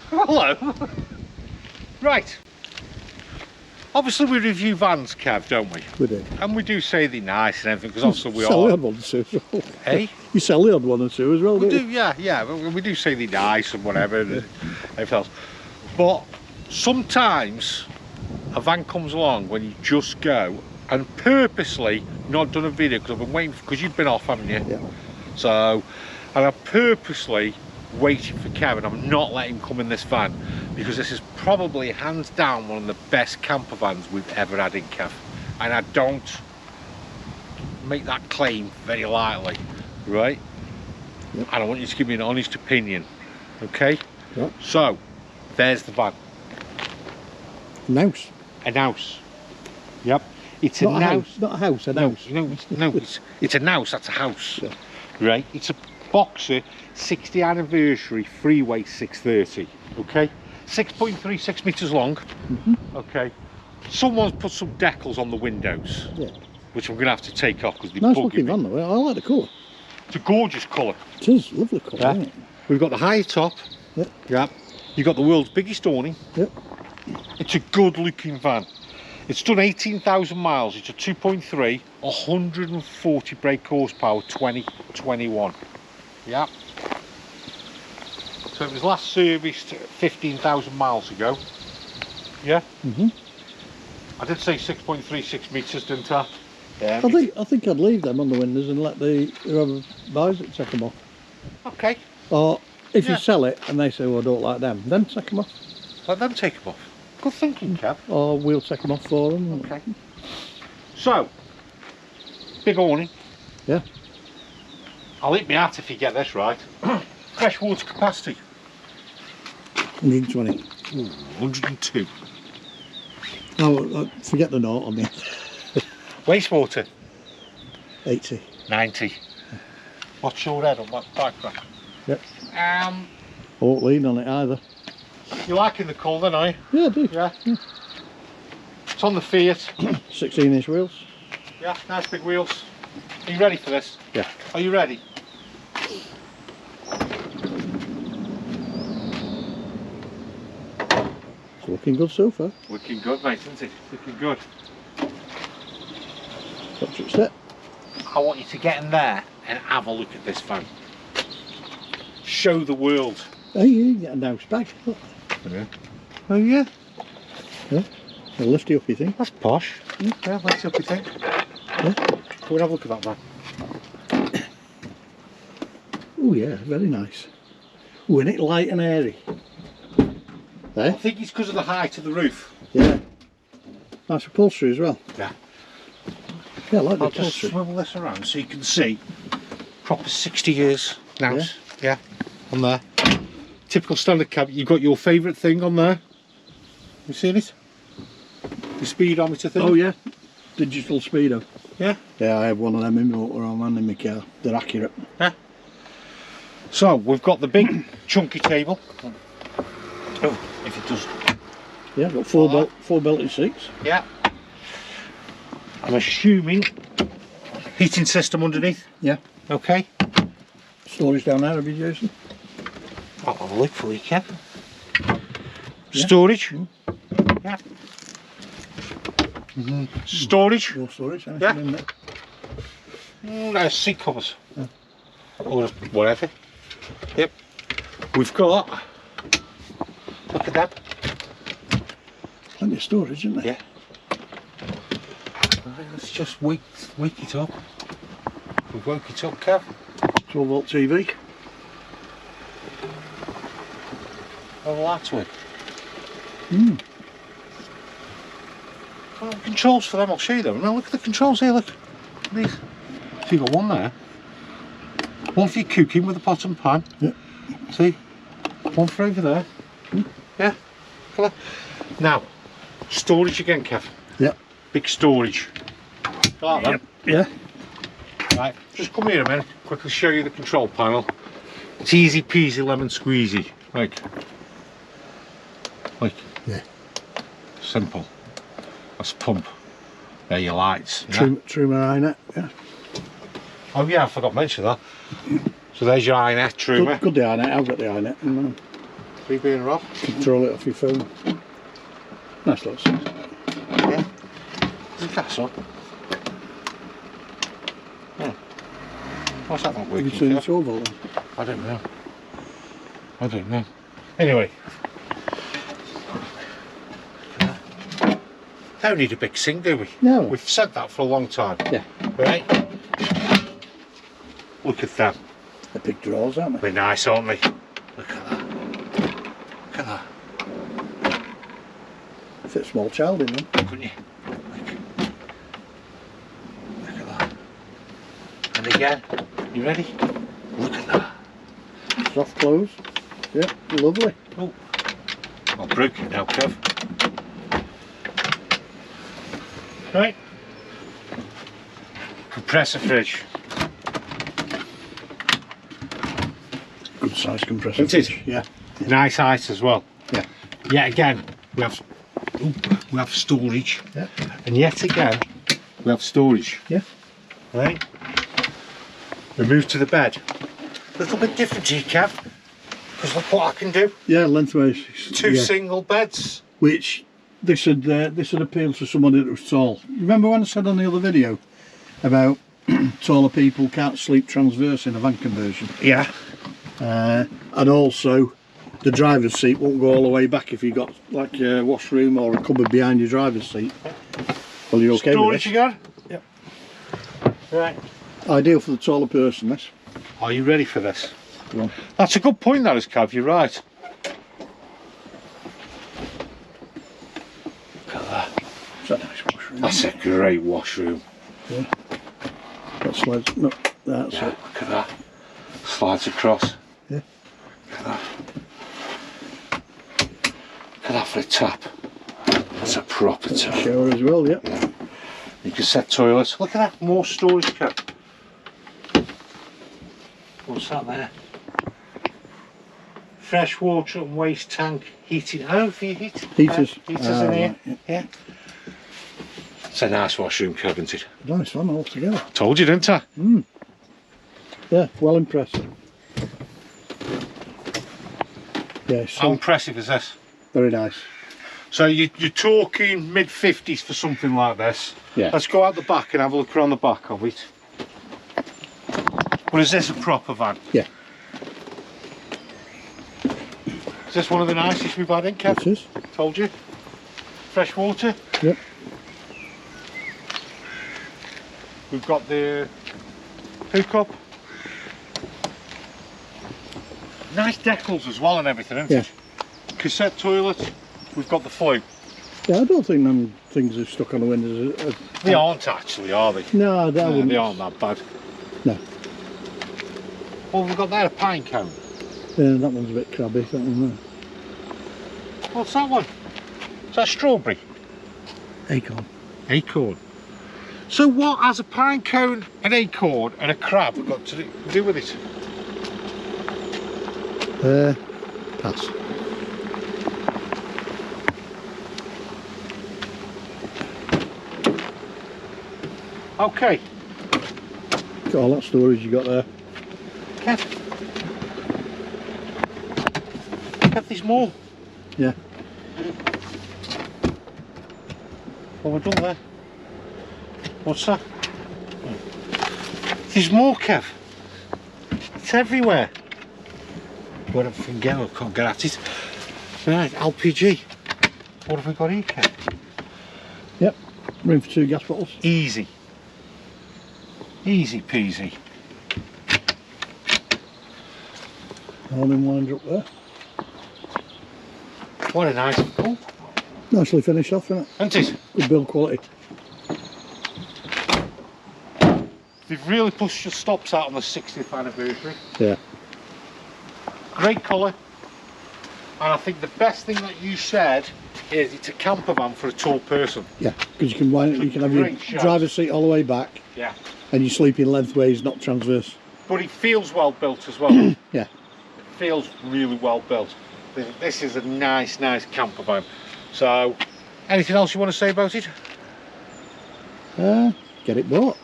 Hello. Right. Obviously we review vans, Kev, don't we? We do. And we do say they're nice and everything, because obviously we sell are. the odd one or two as well. Hey? You sell the odd one or two as well, We don't do, you? yeah. We do say they're nice and whatever and everything else. But sometimes a van comes along when you just go, and purposely not done a video because I've been waiting, because you've been off, haven't you? Yeah. So, and I'm purposely waiting for Kevin. I'm not letting him come in this van because this is probably hands down one of the best camper vans we've ever had in, Kev. And I don't make that claim very lightly, right? Yep. And I want you to give me an honest opinion, okay? Yep. So, there's the van. Knaus. A Knaus. Yep. It's Not a a Knaus. house, not a house, a Knaus. No, it's a Knaus, that's a house. Yeah. Right? It's a Boxer 60th anniversary Freeway 630. Okay? 6.36 metres long. Okay. Someone's put some decals on the windows. Yeah. Which I'm going to have to take off because they're Nice bugging looking me. van though. I like the colour. It's a gorgeous colour. It is lovely colour, Yeah. isn't it? We've got the high top. Yep. Yeah. You've got the world's biggest awning. Yep. It's a good looking van. It's done 18,000 miles. It's a 2.3, 140 brake horsepower, 2021. Yeah. So it was last serviced 15,000 miles ago. Yeah. I did say 6.36 metres, didn't I? Yeah. I think I'd leave them on the windows and let whoever buys it take them off. Okay. Or if Yeah. you sell it and they say, well, I don't like them, then take them off. Let them take them off. Good thinking, Kev. Or we'll take them off for them. Okay. So, big awning. Yeah. I'll eat me out if you get this right. Fresh water capacity. 120. 102. Oh, forget the note on the Wastewater. 80. 90. What's your head on that background? Yep. I won't lean on it either. You liking the colour, are you? Yeah, I do. Yeah. It's on the Fiat. 16-inch wheels. Yeah, nice big wheels. Are you ready for this? Yeah. Are you ready? It's looking good so far. Looking good, mate, isn't it? Looking good. That's what's it. I want you to get in there and have a look at this van. Show the world. Hey, you can get a Knaus bag. Look. Yeah. Oh yeah? Yeah. It'll lift you up, you think? That's posh. Yeah, let's see what you think. Yeah. Go and have a look at that van. Oh yeah, very nice. Oh, isn't it light and airy? I Eh? think it's because of the height of the roof. Yeah. Nice upholstery as well. Yeah. Yeah, I like the I'll just upholstery. swivel this around so you can see proper 60 years now. Yeah, on there. Typical standard cab. You've got your favourite thing on there. You seen it? The speedometer thing. Oh yeah, digital speedo. Yeah. Yeah, I have one of them in my motorhome and in my car. They're accurate. Yeah. So we've got the big chunky table. Oh, if it does. Yeah, got four belted seats. Yeah. I'm assuming heating system underneath. Yeah. Okay. Storage down there, have you, Jason? I'll have a look for you, Kev. Yeah. Storage. Yeah. Storage. More storage, anything Yeah. in there? There's seat covers. Or whatever. Yep. We've got. Look at that. Plenty of storage, isn't there? Yeah. Right, let's just wake it up. We've woke it up, Kev. 12 volt TV. How the lights work. Oh, Controls for them, I'll show you them. Now look at the controls here, look. These. So you've got one there. One for your cooking with the pot and pan. Yeah. See? One for over there. Yeah. Look at that. Now, storage again, Kev. Yeah. Big storage. Like that. Yeah. Right, just come here a minute, quickly show you the control panel. It's easy peasy lemon squeezy. Like. Yeah. Simple. That's pump. There are your lights. Yeah? True marina. Yeah. Oh yeah, I forgot to mention that. So there's your iNet trimmer. Good the iNet, I've got the iNet. 3 burner off. Control it off your phone. Nice little seat. Yeah. Is gas on? Yeah. What's that not Have working? you seen the for? 12 volt? I don't know. I don't know. Anyway. Don't need a big sink, do we? No. We've said that for a long time. Yeah. Right? Look at them. They're big drawers, aren't they? They're nice, aren't they? Look at that. Look at that. Fit a small child in them. Couldn't you? Look at that. And again, you ready? Look at that. Soft close. Yeah, lovely. Oh, I'll break it now, Kev. Right. Compressor fridge. Good size compressor. Isn't it? fridge. Yeah. Nice height as well. Yeah. Yet again, we have storage. Yeah. And yet again, we have storage. Yeah. Right. We move to the bed. A little bit different here, Kev. Because look what I can do. Yeah, lengthways. Two yeah. single beds. Which this would appeal to somebody that was tall. Remember when I said on the other video about taller people can't sleep transverse in a van conversion? Yeah. And also the driver's seat won't go all the way back if you got like a washroom or a cupboard behind your driver's seat. Well, you're okay Storage with again? Yep. Right. Ideal for the taller person, this. Are you ready for this? Go on. That's a good point, that is, Kev, you're right. Look at that. It's a nice washroom. That's a great washroom. Yeah. That slides. No, that's Yeah, it. look at that. Slides across. Yeah. Look at that. Look at that for a tap. That's a proper tap. Shower as well, yeah. Yeah. You can set toilets. Look at that, more storage, Kev. What's that there? Fresh water and waste tank heating. Oh, for your heat. Heaters. Heaters in here. Right, Yeah. It's a nice washroom, Kev, isn't it? Nice one altogether. Told you, didn't I? Yeah, well impressed. Yeah, How so impressive is this? very nice. So you're talking mid-50s for something like this. Yeah. Let's go out the back and have a look around the back of it. Or is this a proper van? Yeah. Is this one of the nicest we've had in, Kev? It is. Told you. Fresh water. Yep. We've got the hookup. Nice decals as well and everything, isn't Yeah. it? Cassette toilet. We've got the flue. Yeah, I don't think them things are stuck on the windows. They aren't actually, are they? No, that wouldn't. They aren't that bad. No. Well, we've got there a pine cone. Yeah, that one's a bit crabby, that one there. What's that one? Is that strawberry? Acorn. Acorn. So what has a pine cone, an acorn and a crab got to do with it? Pass. Okay. Got all that storage you got there. Kev, there's more. Yeah. What have we done there? What's that? There's more, Kev. It's everywhere. What if we can get? I can't get at it. Right, LPG. What have we got here, Kev? Yep. Room for 2 gas bottles. Easy. Easy peasy. All in winder up there. What a nice. Oh, Nicely finished off, isn't it? isn't it? Good build quality. They've really pushed the stops out on the 60th anniversary. Yeah. Great colour. And I think the best thing that you said is it's a camper van for a tall person. Yeah, because you can wind it, you can have your Great shout. driver's seat all the way back Yeah. and you're sleeping lengthways, not transverse. But it feels well built as well. Yeah. It feels really well built. This is a nice camper van. So, anything else you want to say about it? Get it bought.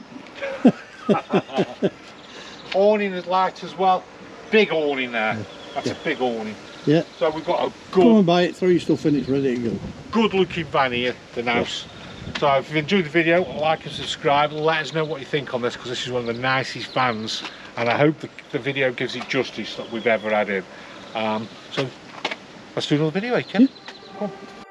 Awning is light as well. Big awning there. That's Yeah. a big awning. Yeah. So we've got a Come good, and buy it, throw your stuff in, it's ready to go. good looking van here, the Knaus. So if you've enjoyed the video, like and subscribe. Let us know what you think on this, because this is one of the nicest vans, and I hope the video gives it justice that we've ever had in. So let's do another video, Ken. Yeah. Come on.